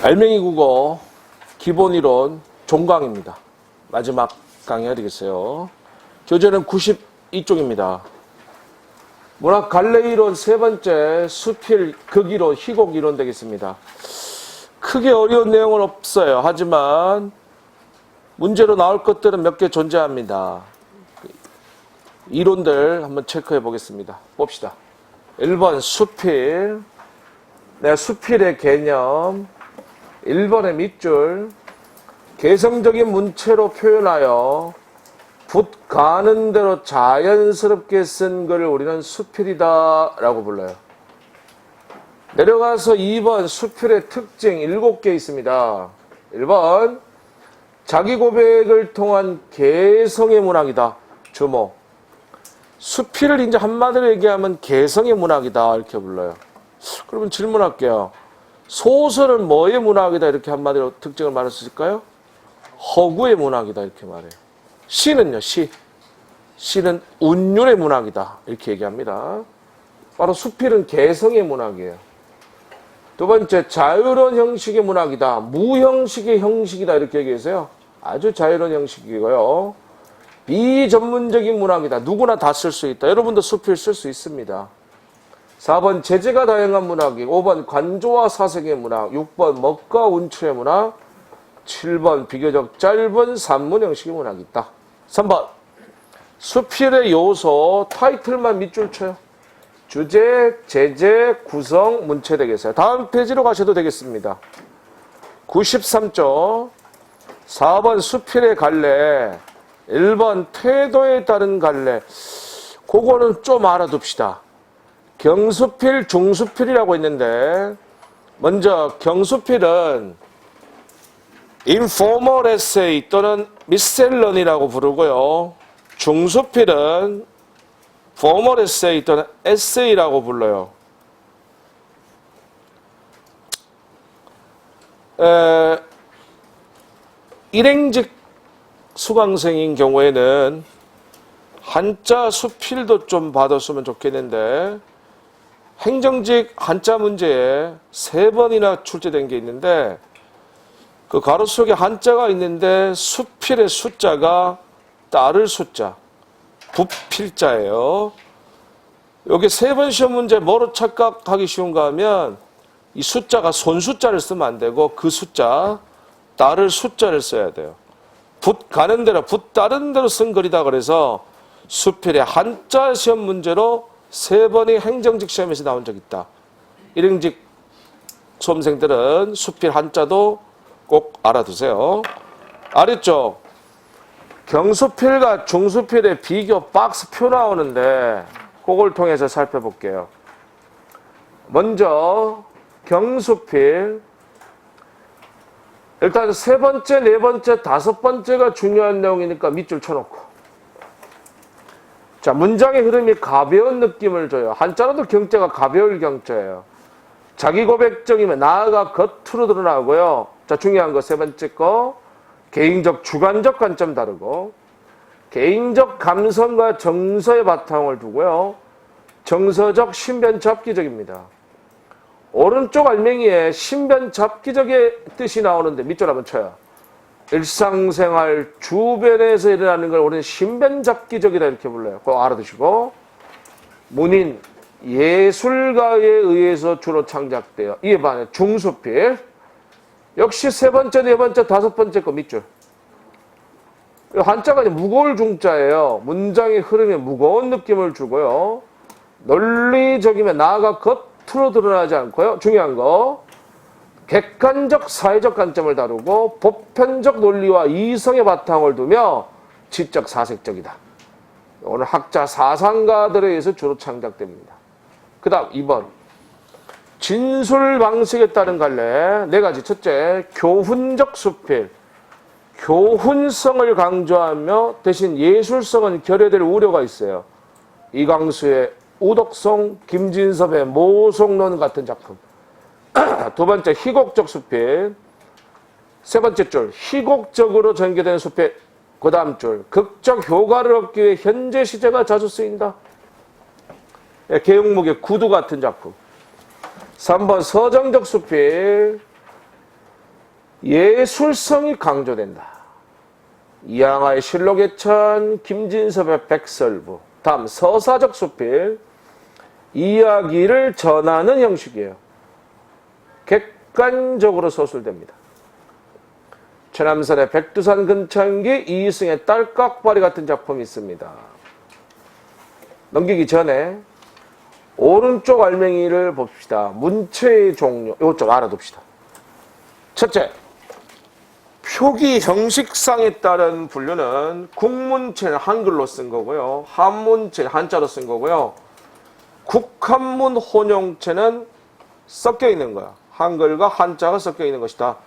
알맹이 국어 기본이론 종강입니다. 마지막 강의가 되겠어요. 교재는 92쪽입니다. 문학 갈래이론 세 번째 수필 극이론 희곡 이론 되겠습니다. 크게 어려운 내용은 없어요. 하지만 문제로 나올 것들은 몇 개 존재합니다. 이론들 한번 체크해 보겠습니다. 봅시다. 1번 수필. 수필의 개념. 1번의 밑줄. 개성적인 문체로 표현하여 붓 가는 대로 자연스럽게 쓴 글을 우리는 수필이다 라고 불러요. 내려가서 2번 수필의 특징 7개 있습니다. 1번 자기 고백을 통한 개성의 문학이다. 주목. 수필을 이제 한마디로 얘기하면 개성의 문학이다 이렇게 불러요. 그러면 질문할게요. 소설은 뭐의 문학이다 이렇게 한마디로 특징을 말할 수 있을까요? 허구의 문학이다 이렇게 말해요. 시는요. 시는 운율의 문학이다 이렇게 얘기합니다. 바로 수필은 개성의 문학이에요. 두 번째 자유로운 형식의 문학이다. 무형식의 형식이다 이렇게 얘기해서요. 아주 자유로운 형식이고요. 비전문적인 문학이다. 누구나 다 쓸 수 있다. 여러분도 수필 쓸 수 있습니다. 4번 재제가 다양한 문학이, 5번 관조와 사색의 문학, 6번 먹과 운출의 문학, 7번 비교적 짧은 산문 형식의 문학이 있다. 3번 수필의 요소 타이틀만 밑줄 쳐요. 주제, 제재, 구성, 문체 되겠어요. 다음 페이지로 가셔도 되겠습니다. 93쪽 4번 수필의 갈래, 1번 태도에 따른 갈래. 그거는 좀 알아둡시다. 경수필, 중수필이라고 있는데 먼저 경수필은 informal essay 또는 miscellany라고 부르고요. 중수필은 formal essay 또는 essay라고 불러요. 일행직 수강생인 경우에는 한자 수필도 좀 받았으면 좋겠는데 행정직 한자 문제에 3번이나 출제된 게 있는데 그 가로 속에 한자가 있는데 수필의 숫자가 따를 숫자, 부필자예요. 여기 3번 시험 문제 뭐로 착각하기 쉬운가 하면 이 숫자가 손숫자를 쓰면 안 되고 그 숫자, 따를 숫자를 써야 돼요. 붓 가는 대로, 붓 따르는 대로 쓴 글이다 그래서 수필의 한자 시험 문제로 3번이 행정직 시험에서 나온 적 있다. 일행직 수험생들은 수필 한자도 꼭 알아두세요. 아래쪽 경수필과 중수필의 비교 박스표 나오는데 그걸 통해서 살펴볼게요. 먼저 경수필 일단 3번째, 4번째, 5번째가 중요한 내용이니까 밑줄 쳐놓고 자, 문장의 흐름이 가벼운 느낌을 줘요. 한자로도 경자가 가벼울 경자예요. 자기 고백적이면 나아가 겉으로 드러나고요. 자, 중요한 거 3번째 거 개인적 주관적 관점 다르고 개인적 감성과 정서의 바탕을 두고요. 정서적 신변 잡기적입니다. 오른쪽 알맹이에 신변 잡기적의 뜻이 나오는데 밑줄 한번 쳐요. 일상생활 주변에서 일어나는 걸 우리는 신변 잡기적이다 이렇게 불러요. 그거 알아두시고 문인 예술가에 의해서 주로 창작돼요. 이에 반해 중수필 역시 3번째, 4번째, 5번째 거 밑줄. 한자가 무거울 중자예요. 문장의 흐름에 무거운 느낌을 주고요. 논리적이면 나아가 겉으로 드러나지 않고요. 중요한 거 객관적 사회적 관점을 다루고 보편적 논리와 이성의 바탕을 두며 지적 사색적이다. 오늘 학자 사상가들에 의해서 주로 창작됩니다. 그 다음 2번 진술 방식에 따른 갈래 4가지. 첫째 교훈적 수필. 교훈성을 강조하며 대신 예술성은 결여될 우려가 있어요. 이광수의 우덕송, 김진섭의 모속론 같은 작품. 2번째 희곡적 수필. 3번째 줄 희곡적으로 전개된 수필. 그 다음 줄 극적 효과를 얻기 위해 현재 시제가 자주 쓰인다. 개용목의 구두 같은 작품. 3번 서정적 수필. 예술성이 강조된다. 이항아의 실록예찬, 김진섭의 백설부. 다음 서사적 수필. 이야기를 전하는 형식이에요. 객관적으로 서술됩니다. 최남선의 백두산 근창기, 이승의 딸깍바리 같은 작품이 있습니다. 넘기기 전에 오른쪽 알맹이를 봅시다. 문체의 종류, 이것 좀 알아둡시다. 첫째, 표기 형식상에 따른 분류는 국문체는 한글로 쓴 거고요. 한문체 한자로 쓴 거고요. 국한문 혼용체는 섞여 있는 거야. 한글과 한자가 섞여 있는 것이다.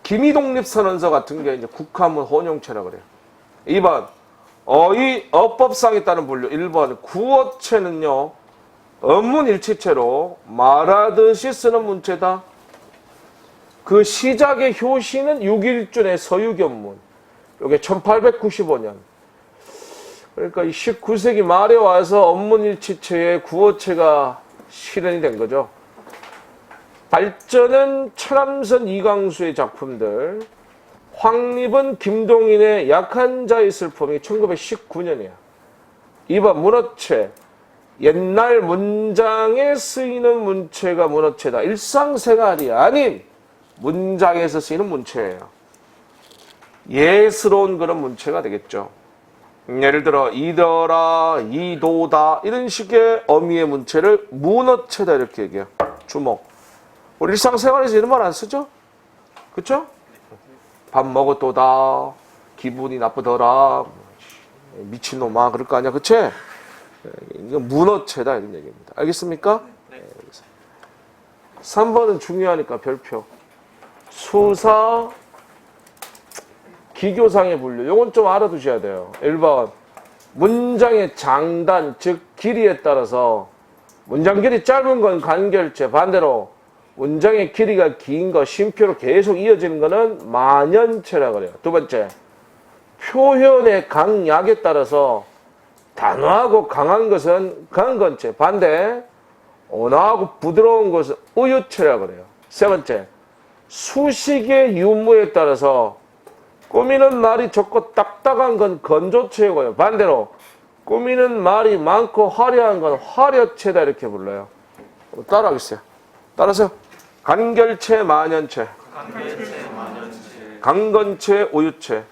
기미독립선언서 같은 게 이제 국한문 혼용체라 그래요. 2번, 어법상에 따른 분류. 1번, 구어체는요, 언문일치체로 말하듯이 쓰는 문체다. 그 시작의 효시는 6일준의 서유견문. 이게 1895년. 그러니까 19세기 말에 와서 언문일치체의 구어체가 실현이 된 거죠. 발전은 최남선, 이광수의 작품들. 황립은, 김동인의 약한 자의 슬픔이 1919년이야. 2번 문어체. 옛날 문장에 쓰이는 문체가 문어체다. 일상생활이 아닌 문장에서 쓰이는 문체예요. 예스러운 그런 문체가 되겠죠. 예를 들어 이더라, 이도다 이런 식의 어미의 문체를 문어체다 이렇게 얘기해요. 주목. 우리 일상생활에서 이런 말 안 쓰죠? 그쵸? 밥 먹었도다, 기분이 나쁘더라, 미친놈아 그럴 거 아니야, 그치? 이건 문어체다 이런 얘기입니다. 알겠습니까? 네. 3번은 중요하니까 별표. 수사, 기교상의 분류. 요건 좀 알아두셔야 돼요. 1번, 문장의 장단, 즉 길이에 따라서 문장 길이 짧은 건 간결체, 반대로 문장의 길이가 긴 거, 쉼표로 계속 이어지는 거는 만연체라 그래요. 두 번째, 표현의 강약에 따라서 단호하고 강한 것은 강건체, 반대 온화하고 부드러운 것은 우유체라 그래요. 세 번째, 수식의 유무에 따라서 꾸미는 말이 적고 딱딱한 건 건조체고요. 반대로 꾸미는 말이 많고 화려한 건 화려체다 이렇게 불러요. 따라하겠어요. 따라서 간결체, 만연체, 강건체, 우유체,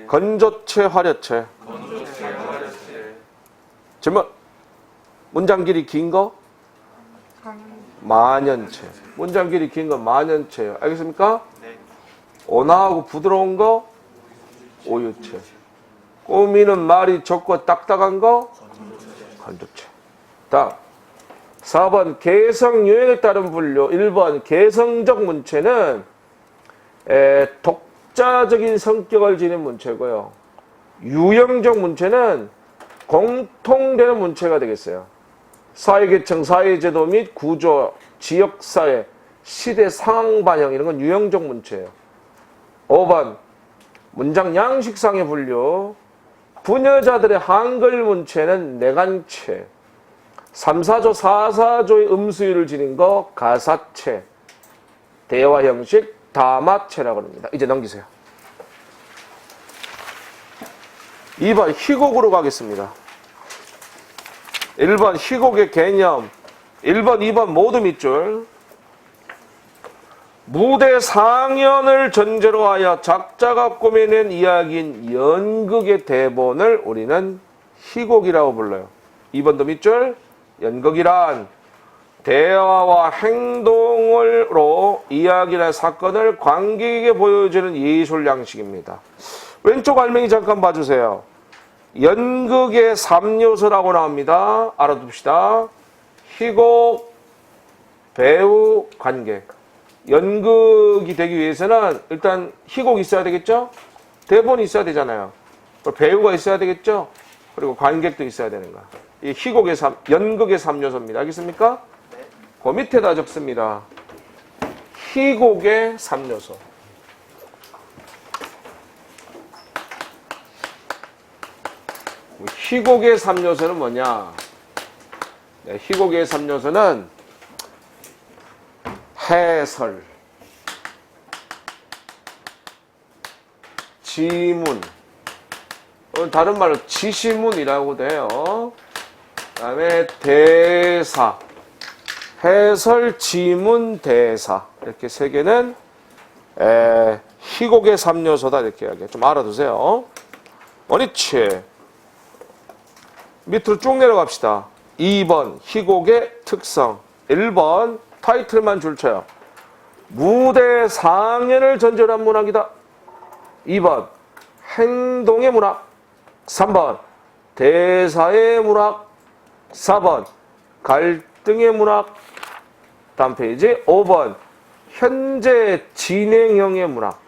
건조체, 화려체. 질문. 문장 길이 긴 거? 만연체. 문장 길이 긴 건 만연체예요. 알겠습니까? 네. 온화하고 부드러운 거? 우유체. 꾸미는 말이 적고 딱딱한 거? 건조체. 다음. 4번 개성 유행에 따른 분류. 1번 개성적 문체는 독자적인 성격을 지닌 문체고요. 유형적 문체는 공통되는 문체가 되겠어요. 사회계층, 사회제도 및 구조, 지역사회, 시대 상황 반영 이런 건 유형적 문체예요. 5번 문장 양식상의 분류. 부녀자들의 한글 문체는 내간체. 3, 4조, 4, 4조의 음수율을 지닌 거 가사체. 대화 형식 담화체라고 합니다. 이제 넘기세요. 2번 희곡으로 가겠습니다. 1번 희곡의 개념. 1번, 2번 모두 밑줄. 무대 상연을 전제로 하여 작자가 꾸며낸 이야기인 연극의 대본을 우리는 희곡이라고 불러요. 2번도 밑줄. 연극이란 대화와 행동으로 이야기나 사건을 관객에게 보여주는 예술 양식입니다. 왼쪽 알맹이 잠깐 봐주세요. 연극의 3요소라고 나옵니다. 알아둡시다. 희곡, 배우, 관객. 연극이 되기 위해서는 일단 희곡이 있어야 되겠죠? 대본이 있어야 되잖아요. 배우가 있어야 되겠죠? 그리고 관객도 있어야 되는 거야. 이 희곡의 연극의 3요소입니다. 알겠습니까? 네. 그 밑에다 적습니다. 희곡의 3요소. 희곡의 3요소는 뭐냐? 네, 희곡의 3요소는 해설, 지문. 다른 말로 지시문이라고 돼요. 그 다음에 대사. 해설, 지문, 대사. 이렇게 세 개는 희곡의 3요소다. 이렇게 이야기해. 좀 알아두세요. 원위치. 밑으로 쭉 내려갑시다. 2번 희곡의 특성. 1번 타이틀만 줄쳐요. 무대 상연을 전제로 한 문학이다. 2번 행동의 문학. 3번 대사의 문학. 4번 갈등의 문학. 다음 페이지 5번 현재 진행형의 문학.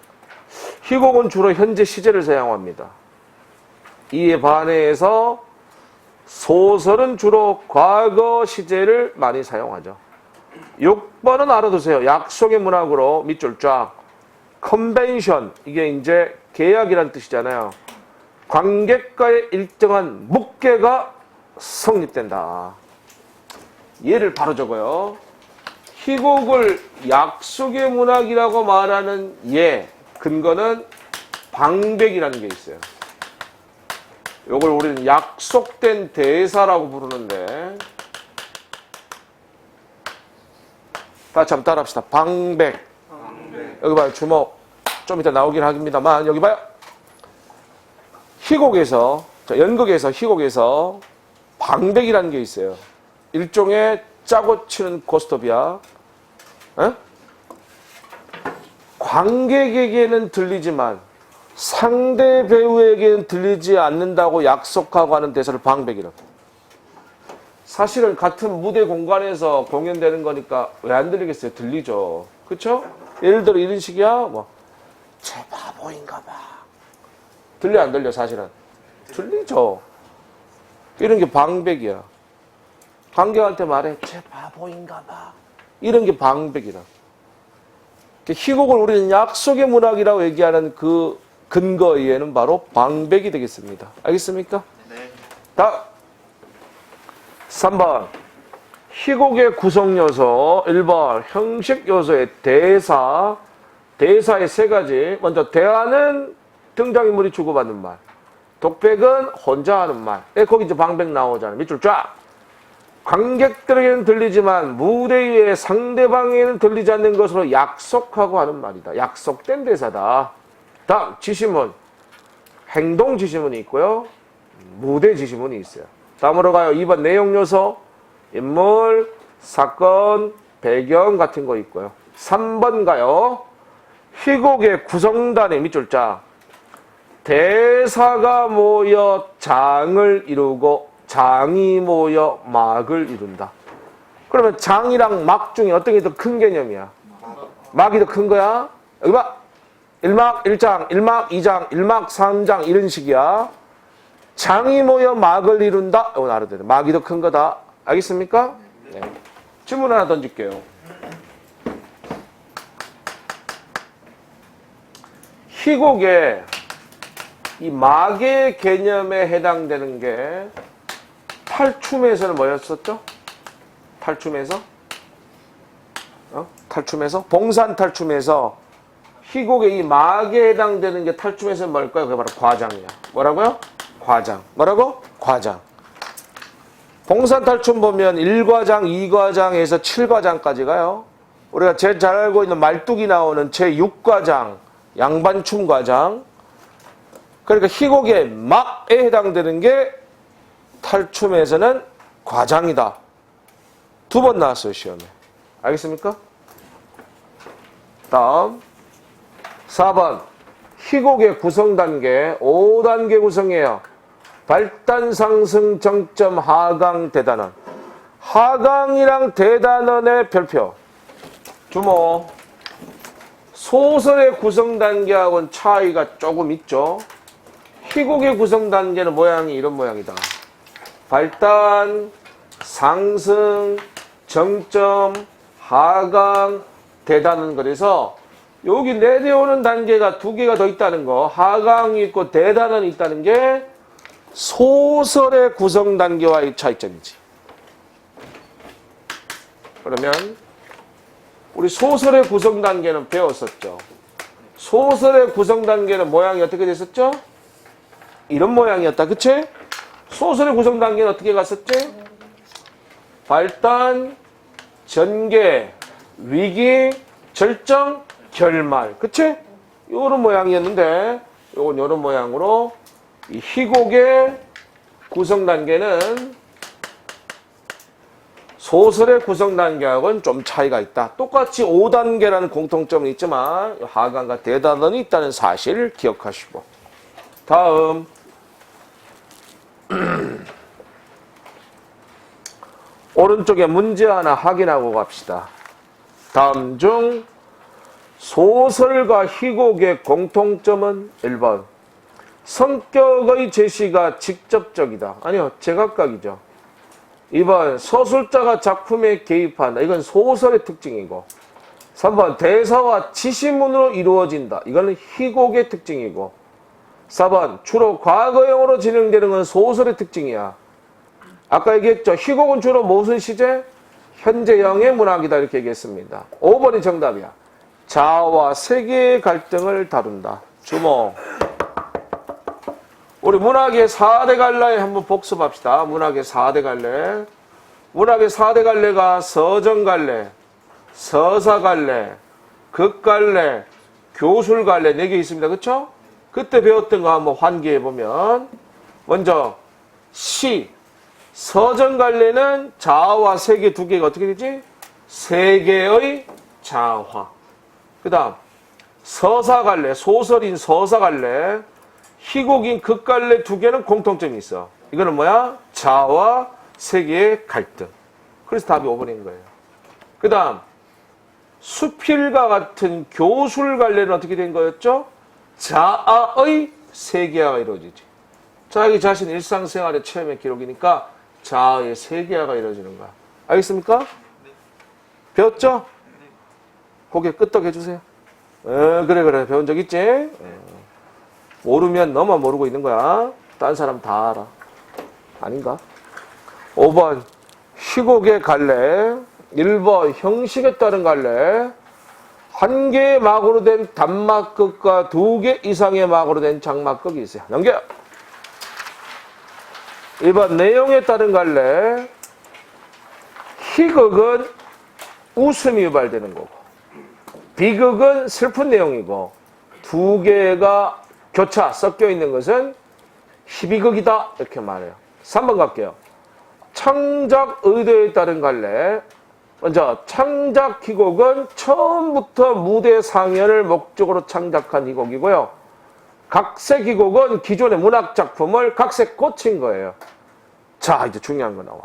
희곡은 주로 현재 시제를 사용합니다. 이에 반해서 소설은 주로 과거 시제를 많이 사용하죠. 6번은 알아두세요. 약속의 문학으로 밑줄 쫙. 컨벤션, 이게 이제 계약이라는 뜻이잖아요. 관객과의 일정한 묵계가 성립된다. 예를 바로 적어요. 희곡을 약속의 문학이라고 말하는 근거는 방백이라는 게 있어요. 이걸 우리는 약속된 대사라고 부르는데, 다시 한번 따라합시다. 방백. 여기 봐요. 주목. 좀 이따 나오긴 하겠습니다만, 여기 봐요. 희곡에서, 연극에서, 희곡에서 방백이라는 게 있어요. 일종의 짜고 치는 고스톱이야. 관객에게는 들리지만 상대 배우에게는 들리지 않는다고 약속하고 하는 대사를 방백이라고. 사실은 같은 무대 공간에서 공연되는 거니까 왜 안 들리겠어요? 들리죠. 그쵸? 예를 들어 이런 식이야. 제 바보인가 봐. 들려 안 들려 사실은? 들리죠. 이런 게 방백이야. 관객한테 말해. 제 바보인가 봐. 이런 게 방백이라. 희곡을 우리는 약속의 문학이라고 얘기하는 그 근거에는 바로 방백이 되겠습니다. 알겠습니까? 네. 다음 3번 희곡의 구성 요소. 1번 형식 요소의 대사. 대사의 세 가지. 먼저 대화는 등장인물이 주고받는 말. 독백은 혼자 하는 말. 거기 이제 방백 나오잖아요. 밑줄 쫙. 관객들에게는 들리지만 무대 위에 상대방에게는 들리지 않는 것으로 약속하고 하는 말이다. 약속된 대사다. 다음 지시문. 행동 지시문이 있고요. 무대 지시문이 있어요. 다음으로 가요. 2번 내용 요소. 인물, 사건, 배경 같은 거 있고요. 3번 가요. 희곡의 구성단의 밑줄 쫙. 대사가 모여 장을 이루고 장이 모여 막을 이룬다. 그러면 장이랑 막 중에 어떤 게 더 큰 개념이야? 막이 더 큰 거야? 여기 봐. 1막 1장, 1막 2장, 1막 3장 이런 식이야. 장이 모여 막을 이룬다. 이건 알아야 돼. 막이 더 큰 거다. 알겠습니까? 네. 질문 하나 던질게요. 희곡의 이 막의 개념에 해당되는 게 탈춤에서는 뭐였었죠? 탈춤에서? 탈춤에서? 봉산탈춤에서 희곡의 이 막에 해당되는 게 탈춤에서는 뭘까요? 그게 바로 과장이야. 뭐라고요? 과장. 뭐라고? 과장. 봉산탈춤 보면 1과장, 2과장에서 7과장까지 가요. 우리가 제일 잘 알고 있는 말뚝이 나오는 제6과장, 양반춤과장. 그러니까 희곡의 막에 해당되는 게 탈춤에서는 과장이다. 2번 나왔어요, 시험에. 알겠습니까? 다음 4번 희곡의 구성단계 5단계 구성이에요. 발단, 상승, 정점, 하강, 대단원. 하강이랑 대단원의 별표. 주목. 소설의 구성단계하고는 차이가 조금 있죠. 희곡의 구성단계는 모양이 이런 모양이다. 발단, 상승, 정점, 하강, 대단원. 그래서 여기 내려오는 단계가 2개가 더 있다는 거. 하강이 있고 대단원이 있다는 게 소설의 구성 단계와의 차이점이지. 그러면 우리 소설의 구성 단계는 배웠었죠. 소설의 구성 단계는 모양이 어떻게 됐었죠? 이런 모양이었다. 그치? 소설의 구성 단계는 어떻게 갔었지? 발단, 전개, 위기, 절정, 결말. 그치? 요런 모양이었는데 요건 요런 모양으로 이 희곡의 구성 단계는 소설의 구성 단계하고는 좀 차이가 있다. 똑같이 5단계라는 공통점은 있지만 하강과 대단원이 있다는 사실을 기억하시고 다음 오른쪽에 문제 하나 확인하고 갑시다. 다음 중 소설과 희곡의 공통점은 1번 성격의 제시가 직접적이다. 아니요, 제각각이죠. 2번 서술자가 작품에 개입한다. 이건 소설의 특징이고 3번 대사와 지시문으로 이루어진다. 이거는 희곡의 특징이고 4번 주로 과거형으로 진행되는 건 소설의 특징이야. 아까 얘기했죠. 희곡은 주로 무슨 시제? 현재형의 문학이다. 이렇게 얘기했습니다. 5번이 정답이야. 자아와 세계의 갈등을 다룬다. 주목. 우리 문학의 4대 갈래 한번 복습합시다. 문학의 4대 갈래. 문학의 4대 갈래가 서정 갈래, 서사 갈래, 극 갈래, 교술 갈래 4개 있습니다. 그쵸? 그때 배웠던 거 한번 환기해 보면 먼저 시, 서정 갈래는 자아와 세계 2개가 어떻게 되지? 세계의 자아. 그 다음 서사 갈래, 소설인 서사 갈래, 희곡인 극 갈래 2개는 공통점이 있어. 이거는 뭐야? 자아와 세계의 갈등. 그래서 답이 5번인 거예요. 그 다음 수필과 같은 교술 갈래는 어떻게 된 거였죠? 자아의 세계화가 이루어지지. 자기 자신 일상생활의 체험의 기록이니까 자아의 세계화가 이루어지는 거야. 알겠습니까? 네. 배웠죠? 네. 고개 끄덕 해주세요. 그래 배운 적 있지? 모르면 너만 모르고 있는 거야. 딴 사람 다 알아. 아닌가? 5번 희곡의 갈래. 1번 형식에 따른 갈래. 한 개의 막으로 된 단막극과 2개 이상의 막으로 된 장막극이 있어요. 넘겨. 2번 내용에 따른 갈래. 희극은 웃음이 유발되는 거고 비극은 슬픈 내용이고 2개가 교차 섞여 있는 것은 희비극이다 이렇게 말해요. 3번 갈게요. 창작 의도에 따른 갈래. 먼저 창작 희곡은 처음부터 무대 상연을 목적으로 창작한 희곡이고요. 각색 희곡은 기존의 문학 작품을 각색 꽂힌 거예요. 자, 이제 중요한 거 나와.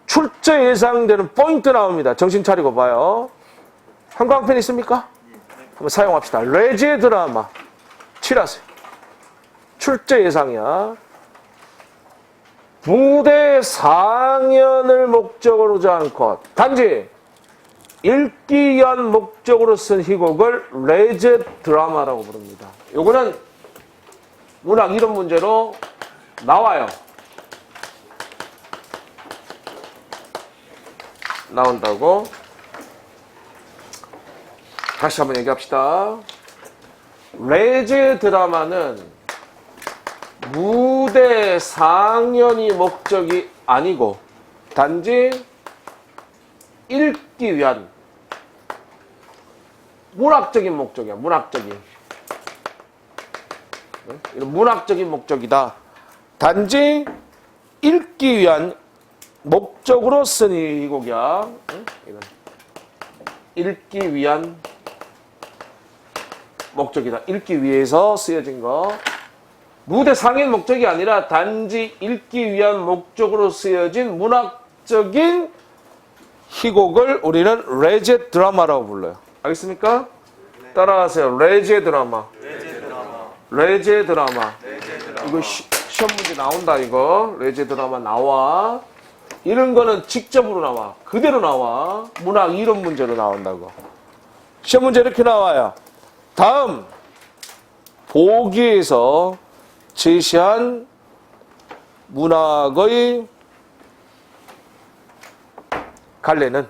출제 예상되는 포인트 나옵니다. 정신 차리고 봐요. 형광펜 있습니까? 한번 사용합시다. 레지의 드라마 칠하세요. 출제 예상이야. 무대 상연을 목적으로 않고 단지 읽기 위한 목적으로 쓴 희곡을 레제 드라마라고 부릅니다. 요거는 문학 이론 문제로 나와요. 나온다고. 다시 한번 얘기합시다. 레제 드라마는 무대 상연이 목적이 아니고 단지 읽기 위한 문학적인 목적이야. 문학적인. 이런 문학적인 목적이다. 단지 읽기 위한 목적으로 쓴 이 곡이야. 이건 읽기 위한 목적이다. 읽기 위해서 쓰여진 거. 무대 상연 목적이 아니라 단지 읽기 위한 목적으로 쓰여진 문학적인 희곡을 우리는 레제 드라마라고 불러요. 알겠습니까? 네. 따라하세요. 레제 드라마. 레제 드라마. 레제 드라마. 레제 드라마. 이거 시험 문제 나온다 이거. 레제 드라마 나와. 이런 거는 직접으로 나와. 그대로 나와. 문학 이론 문제로 나온다고. 시험 문제 이렇게 나와요. 다음 보기에서 제시한 문학의 갈래는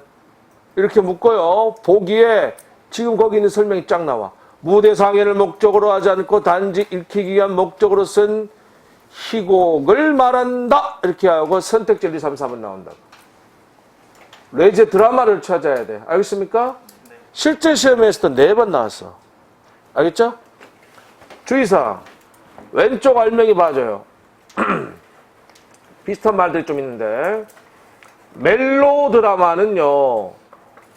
이렇게 묶어요. 보기에 지금 거기 있는 설명이 쫙 나와. 무대 상연을 목적으로 하지 않고 단지 읽히기 위한 목적으로 쓴 희곡을 말한다. 이렇게 하고 선택지 1, 2, 3, 4번 나온다. 레제 드라마를 찾아야 돼. 알겠습니까? 네. 실제 시험에서도 4번 나왔어. 알겠죠? 주의사항. 왼쪽 알맹이 봐줘요. 비슷한 말들이 좀 있는데 멜로드라마는요.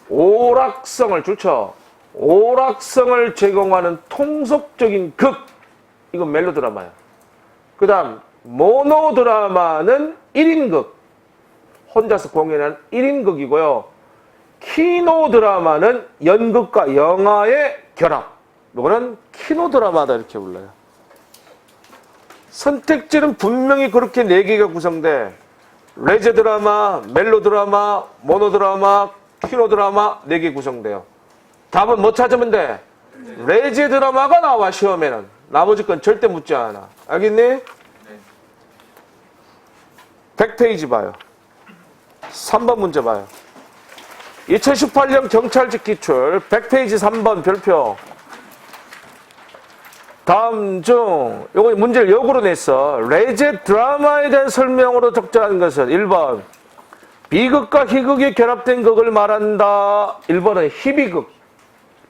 오락성을 좋죠. 오락성을 제공하는 통속적인 극. 이건 멜로드라마야. 그 다음 모노드라마는 1인극. 혼자서 공연한 1인극이고요. 키노드라마는 연극과 영화의 결합. 이거는 키노드라마다 이렇게 불러요. 선택지는 분명히 그렇게 4개가 구성돼. 레제 드라마, 멜로드라마, 모노드라마, 키노드라마 4개 구성돼요. 답은 뭐 찾으면 돼? 레제 드라마가 나와 시험에는. 나머지 건 절대 묻지 않아. 알겠니? 네. 100페이지 봐요. 3번 문제 봐요. 2018년 경찰직 기출 100페이지 3번 별표. 다음 중 요거 문제를 역으로 냈어. 레제 드라마에 대한 설명으로 적절한 것은 1번 비극과 희극이 결합된 극을 말한다. 1번은 희비극.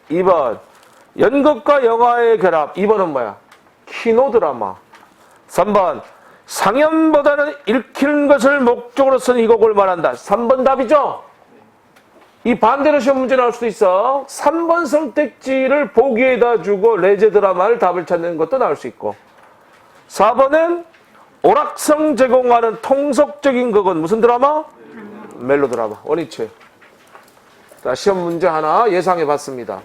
2번 연극과 영화의 결합. 2번은 뭐야? 키노드라마. 3번 상연보다는 읽히는 것을 목적으로 쓴 희곡을 말한다. 3번 답이죠? 이 반대로 시험 문제 나올 수도 있어. 3번 선택지를 보기에다 주고 레제 드라마를 답을 찾는 것도 나올 수 있고. 4번은 오락성 제공하는 통속적인 극은 무슨 드라마? 멜로드라마. 원위치. 자, 시험 문제 하나 예상해 봤습니다.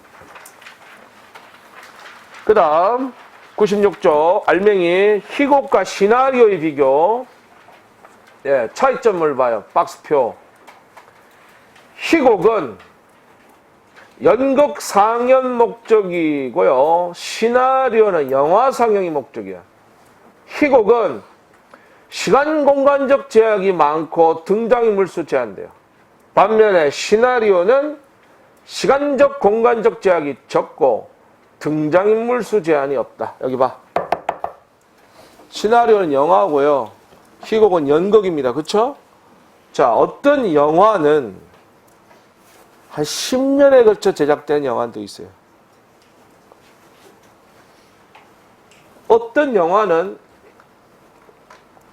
그 다음 96쪽 알맹이 희곡과 시나리오의 비교. 예, 차이점을 봐요. 박스표. 희곡은 연극 상연 목적이고요. 시나리오는 영화 상영이 목적이야. 희곡은 시간 공간적 제약이 많고 등장인물 수 제한돼요. 반면에 시나리오는 시간적 공간적 제약이 적고 등장인물 수 제한이 없다. 여기 봐. 시나리오는 영화고요. 희곡은 연극입니다. 그쵸? 자, 어떤 영화는 한 10년에 걸쳐 제작된 영화도 있어요. 어떤 영화는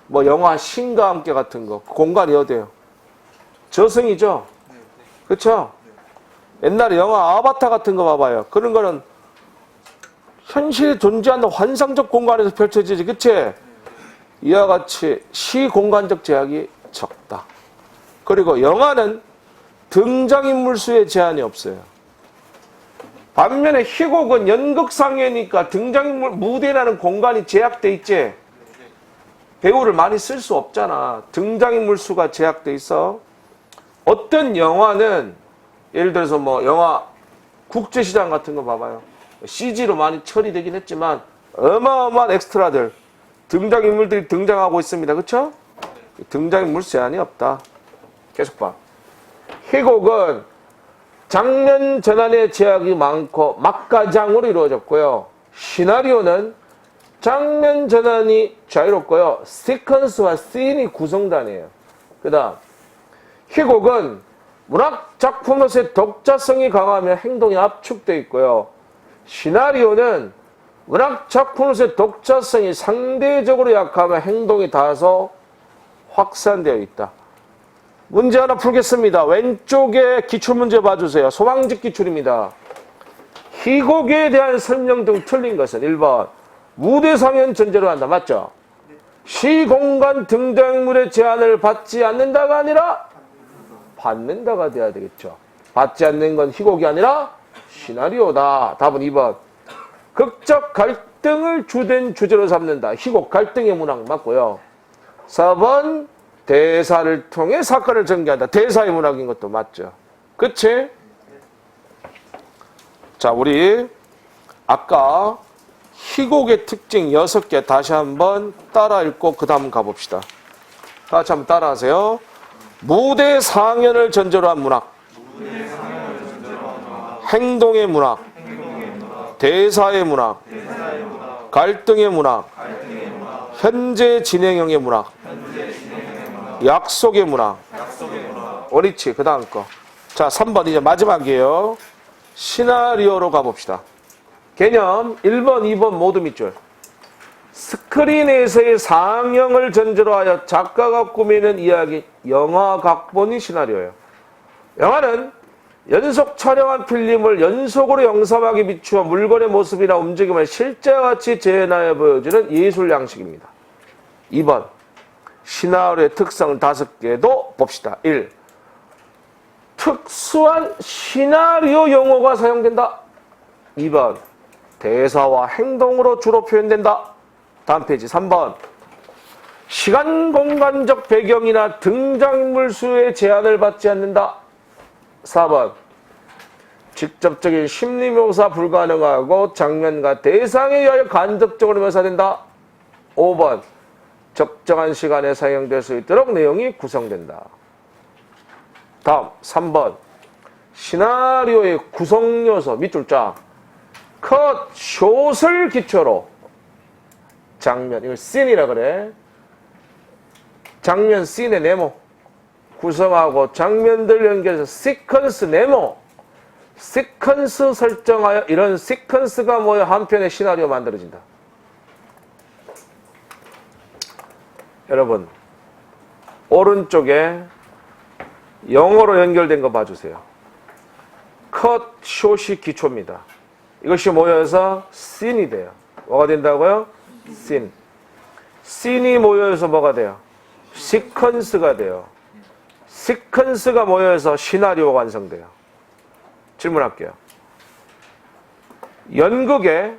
뭐 영화 신과 함께 같은 거 공간이 어디예요? 저승이죠? 그쵸? 옛날에 영화 아바타 같은 거 봐봐요. 그런 거는 현실에 존재하는 환상적 공간에서 펼쳐지지. 그치? 이와 같이 시공간적 제약이 적다. 그리고 영화는 등장인물 수의 제한이 없어요. 반면에 희곡은 연극상이니까 등장인물 무대라는 공간이 제약돼 있지. 배우를 많이 쓸 수 없잖아. 등장인물 수가 제약돼 있어. 어떤 영화는 예를 들어서 뭐 영화 국제시장 같은 거 봐봐요. CG로 많이 처리되긴 했지만 어마어마한 엑스트라들 등장인물들이 등장하고 있습니다. 그쵸? 등장인물 제한이 없다. 계속 봐. 희곡은 장면 전환의 제약이 많고 막가장으로 이루어졌고요. 시나리오는 장면 전환이 자유롭고요. 시퀀스와 씬이 구성단이에요. 그 다음 희곡은 문학 작품으로서의 독자성이 강하며 행동이 압축되어 있고요. 시나리오는 문학 작품으로서의 독자성이 상대적으로 약하며 행동이 다소 확산되어 있다. 문제 하나 풀겠습니다. 왼쪽에 기출문제 봐주세요. 소방직 기출입니다. 희곡에 대한 설명 등 틀린 것은 1번 무대상연 전제로 한다. 맞죠? 시공간 등장인물의 제한을 받지 않는다가 아니라 받는다가 돼야 되겠죠. 받지 않는 건 희곡이 아니라 시나리오다. 답은 2번 극적 갈등을 주된 주제로 삼는다. 희곡 갈등의 문학 맞고요. 4번 대사를 통해 사건을 전개한다. 대사의 문학인 것도 맞죠. 그치? 자, 우리 아까 희곡의 특징 6개 다시 한번 따라 읽고 그 다음 가봅시다. 다 같이 한번 따라하세요. 무대 상연을 전제로 한 문학, 행동의 문학, 대사의 문학, 갈등의 문학, 현재 진행형의 문학, 약속의 문학. 옳지. 그 다음 거. 자, 3번 이제 마지막이에요. 시나리오로 가봅시다. 개념 1번, 2번 모두 밑줄. 스크린에서의 상영을 전제로 하여 작가가 꾸미는 이야기, 영화 각본이 시나리오예요. 영화는 연속 촬영한 필름을 연속으로 영상하게 비추어 물건의 모습이나 움직임을 실제와 같이 재현하여 보여주는 예술 양식입니다. 2번 시나리오의 특성 5개도 봅시다. 1. 특수한 시나리오 용어가 사용된다. 2번 대사와 행동으로 주로 표현된다. 다음 페이지 3번 시간 공간적 배경이나 등장인물 수의 제한을 받지 않는다. 4번 직접적인 심리묘사 불가능하고 장면과 대상에 의하여 간접적으로 묘사된다. 5번 적정한 시간에 사용될 수 있도록 내용이 구성된다. 다음 3번 시나리오의 구성요소 밑줄 쫙 컷, 숏을 기초로 장면, 이걸 씬이라 그래. 장면 씬의 네모 구성하고 장면들 연결해서 시퀀스 네모, 시퀀스 설정하여 이런 시퀀스가 모여 한 편의 시나리오 만들어진다. 여러분 오른쪽에 영어로 연결된 거 봐주세요. 컷, 숏이 기초입니다. 이것이 모여서 씬이 돼요. 뭐가 된다고요? 씬. 씬이 모여서 뭐가 돼요? 시퀀스가 돼요. 시퀀스가 모여서 시나리오가 완성돼요. 질문할게요. 연극의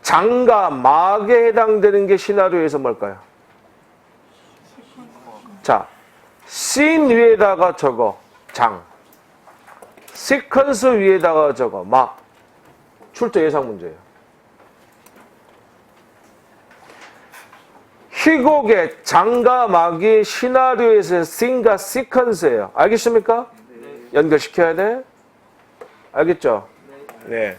장과 막에 해당되는 게 시나리오에서 뭘까요? 자, 씬 위에다가 적어 장, 시퀀스 위에다가 적어 막. 출제 예상 문제예요. 희곡의 장과 막이 시나리오에서 씬과 시퀀스예요. 알겠습니까? 연결시켜야 돼. 알겠죠? 네.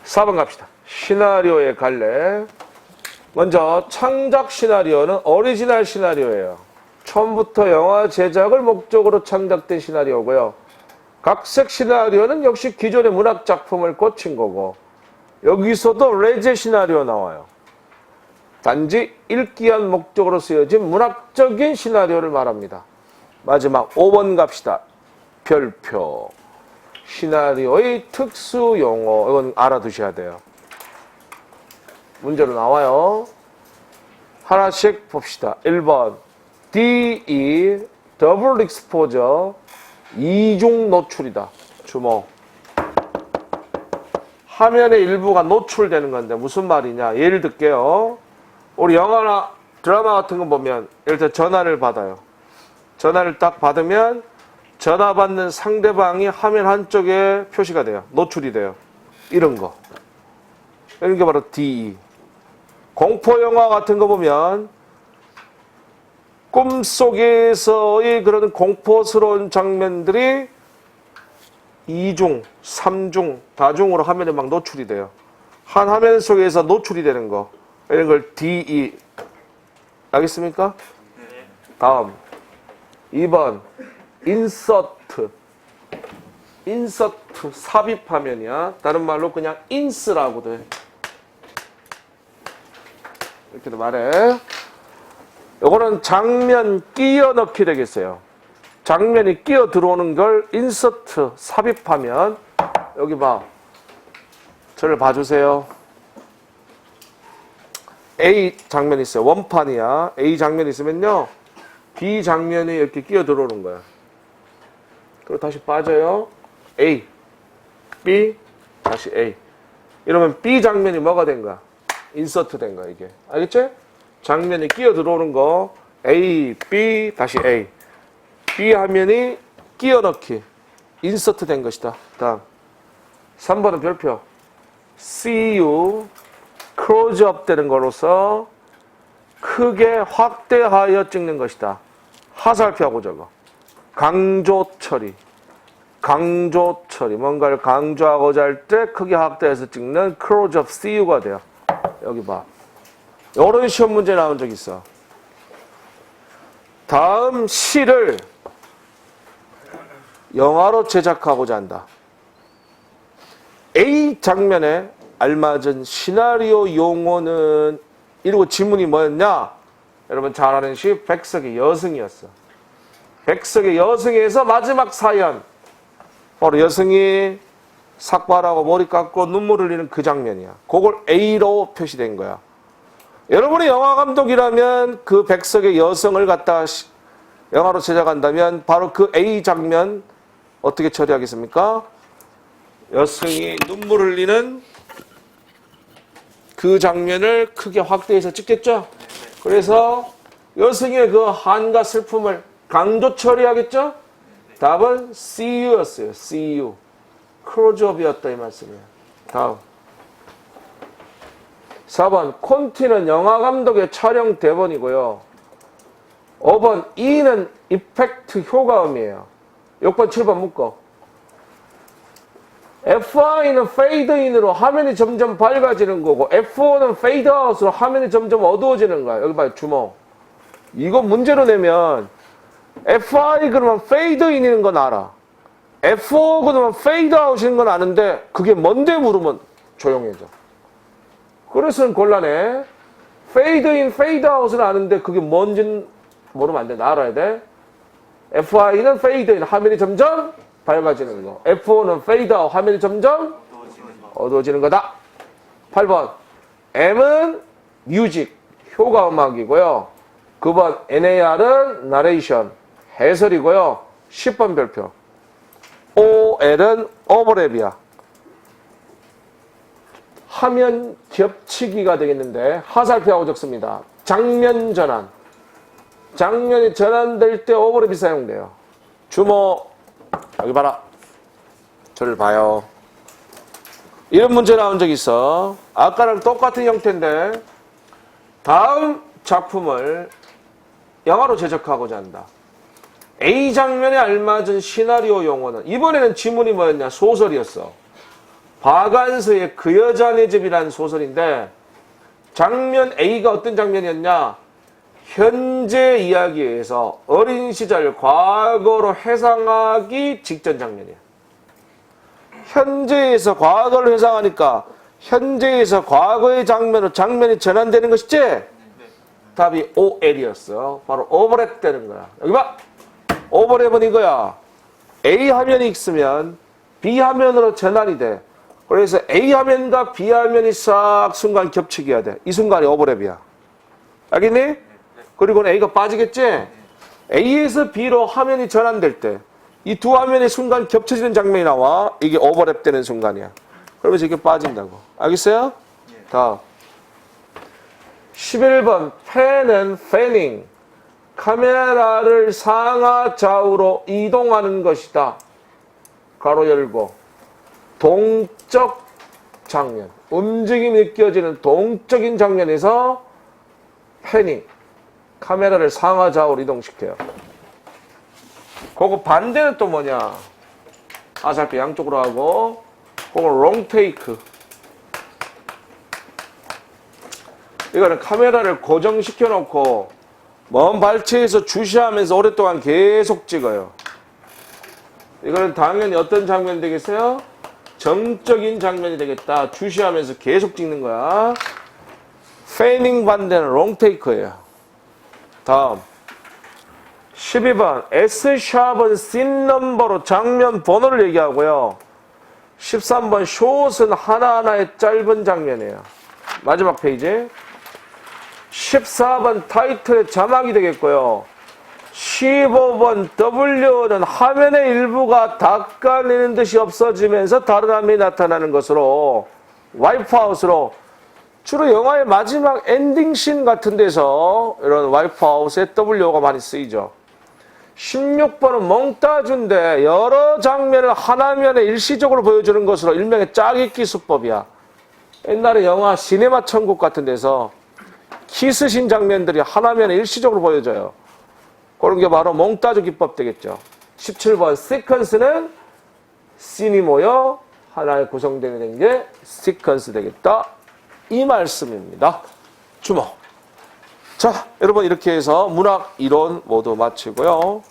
(4번) 갑시다. 시나리오의 갈래. 먼저 창작 시나리오는 오리지널 시나리오예요. 처음부터 영화 제작을 목적으로 창작된 시나리오고요. 각색 시나리오는 역시 기존의 문학 작품을 꽂힌 거고, 여기서도 레제 시나리오 나와요. 단지 읽기 위한 목적으로 쓰여진 문학적인 시나리오를 말합니다. 마지막 5번 갑시다. 별표. 시나리오의 특수 용어, 이건 알아두셔야 돼요. 문제로 나와요. 하나씩 봅시다. 1번 DE 더블 익스포저, 이중 노출이다. 주목. 화면의 일부가 노출되는 건데 무슨 말이냐. 예를 들게요. 우리 영화나 드라마 같은 거 보면 예를 들어 전화를 받아요. 전화를 딱 받으면 전화 받는 상대방이 화면 한쪽에 표시가 돼요. 노출이 돼요. 이런 거. 이런 게 바로 DE. 공포 영화 같은 거 보면 꿈속에서의 그런 공포스러운 장면들이 2중, 3중, 다중으로 화면에 막 노출이 돼요. 한 화면 속에서 노출이 되는 거. 이런 걸 DE. 알겠습니까? 다음. 2번. 인서트. 인서트. 삽입화면이야. 다른 말로 그냥 인스라고도 해. 이렇게도 말해. 요거는 장면 끼워 넣기 되겠어요. 장면이 끼어 들어오는 걸 인서트, 삽입하면, 여기 봐. 저를 봐주세요. A 장면이 있어요. 원판이야. A 장면이 있으면요. B 장면이 이렇게 끼어 들어오는 거야. 그리고 다시 빠져요. A, B, 다시 A. 이러면 B 장면이 뭐가 된 거야? 인서트 된 거야, 이게. 알겠지? 장면이 끼어 들어오는 거 A, B, 다시 A. B 화면이 끼어 넣기. 인서트 된 것이다. 다음 3번은 별표. See you, close up 되는 거로서 크게 확대하여 찍는 것이다. 하살표하고 적어. 강조 처리. 강조 처리. 뭔가를 강조하고자 할 때 크게 확대해서 찍는 close up CU가 돼요. 여기 봐. 이런 시험 문제 나온 적 있어. 다음 시를 영화로 제작하고자 한다. A 장면에 알맞은 시나리오 용어는 이러고 지문이 뭐였냐? 여러분 잘 아는 시 백석의 여승이었어. 백석의 여승에서 마지막 사연. 바로 여승이 삭발하고 머리 깎고 눈물 흘리는 그 장면이야. 그걸 A로 표시된 거야. 여러분이 영화 감독이라면 그 백석의 여성을 갖다 영화로 제작한다면 바로 그 A 장면 어떻게 처리하겠습니까? 여성이 눈물 흘리는 그 장면을 크게 확대해서 찍겠죠? 그래서 여성의 그 한과 슬픔을 강조 처리하겠죠? 답은 CU였어요. CU. 크로즈업이었다 이 말씀이에요. 다음. 4번 콘티는 영화 감독의 촬영 대본이고요. 5번 E는 이펙트 효과음이에요. 6번 7번 묶어. F1은 페이드인으로 화면이 점점 밝아지는 거고 F4는 페이드아웃으로 화면이 점점 어두워지는 거야. 여기 봐요. 주목. 이거 문제로 내면 F1이 그러면 페이드인인 건 알아. F4 그러면 페이드아웃인 건 아는데 그게 뭔데 물으면 조용해져. 그래서 곤란해. 페이드인, 페이드아웃은 아는데 그게 뭔지는 모르면 안 돼. 알아야 돼. F1은 페이드인, 화면이 점점 밝아지는 거. F4는 페이드아웃, 화면이 점점 어두워지는 거다. 8번 M은 뮤직, 효과 음악이고요. 9번 NAR은 나레이션, 해설이고요. 10번 별표. OL은 오버랩이야. 화면 겹치기가 되겠는데 하살표하고 적습니다. 장면 전환. 장면이 전환될 때 오버랩이 사용돼요. 주목. 여기 봐라. 저를 봐요. 이런 문제 나온 적 있어. 아까랑 똑같은 형태인데 다음 작품을 영화로 제작하고자 한다. A 장면에 알맞은 시나리오 용어는 이번에는 지문이 뭐였냐? 소설이었어. 박완서의 그 여자네 집이라는 소설인데 장면 A가 어떤 장면이었냐? 현재 이야기에서 어린 시절 과거로 회상하기 직전 장면이야. 현재에서 과거를 회상하니까 현재에서 과거의 장면으로 장면이 전환되는 것이지? 답이 OL이었어. 바로 오버랩 되는 거야. 여기 봐. 오버랩은 이거야. A 화면이 있으면 B 화면으로 전환이 돼. 그래서 A 화면과 B 화면이 싹 순간 겹치게 해야 돼. 이 순간이 오버랩이야. 알겠니? 그리고는 A가 빠지겠지? A에서 B로 화면이 전환될 때 이 두 화면이 순간 겹쳐지는 장면이 나와. 이게 오버랩 되는 순간이야. 그러면서 이게 빠진다고. 알겠어요? 다음. 11번 팬은 패닝. 카메라를 상하 좌우로 이동하는 것이다. 가로 열고. 동적 장면. 움직임이 느껴지는 동적인 장면에서 패닝. 카메라를 상하 좌우로 이동시켜요. 그거 반대는 또 뭐냐? 하살표 양쪽으로 하고 그거 롱테이크. 이거는 카메라를 고정시켜 놓고 먼 발치에서 주시하면서 오랫동안 계속 찍어요. 이거는 당연히 어떤 장면이 되겠어요? 정적인 장면이 되겠다. 주시하면서 계속 찍는 거야. 페이닝 반대는 롱테이크예요. 다음 12번 S샵은 씬 넘버로 장면 번호를 얘기하고요. 13번 숏은 하나하나의 짧은 장면이에요. 마지막 페이지. 14번 타이틀의 자막이 되겠고요. 15번 W는 화면의 일부가 닦아내는 듯이 없어지면서 다른 화면이 나타나는 것으로 와이프아웃으로 주로 영화의 마지막 엔딩씬 같은 데서 이런 와이프아웃의 W가 많이 쓰이죠. 16번은 몽따주인데 여러 장면을 한 화면에 일시적으로 보여주는 것으로 일명의 짜깁기 수법이야. 옛날에 영화 시네마 천국 같은 데서 키스신 장면들이 하나면에 일시적으로 보여져요. 그런 게 바로 몽따주 기법 되겠죠. 17번 시퀀스는 씬이 모여 하나에 구성되게 된 게 시퀀스 되겠다. 이 말씀입니다. 주목. 자, 여러분 이렇게 해서 문학 이론 모두 마치고요.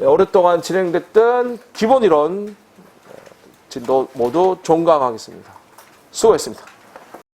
오랫동안 진행됐던 기본 이론 진도 모두 종강하겠습니다. 수고했습니다.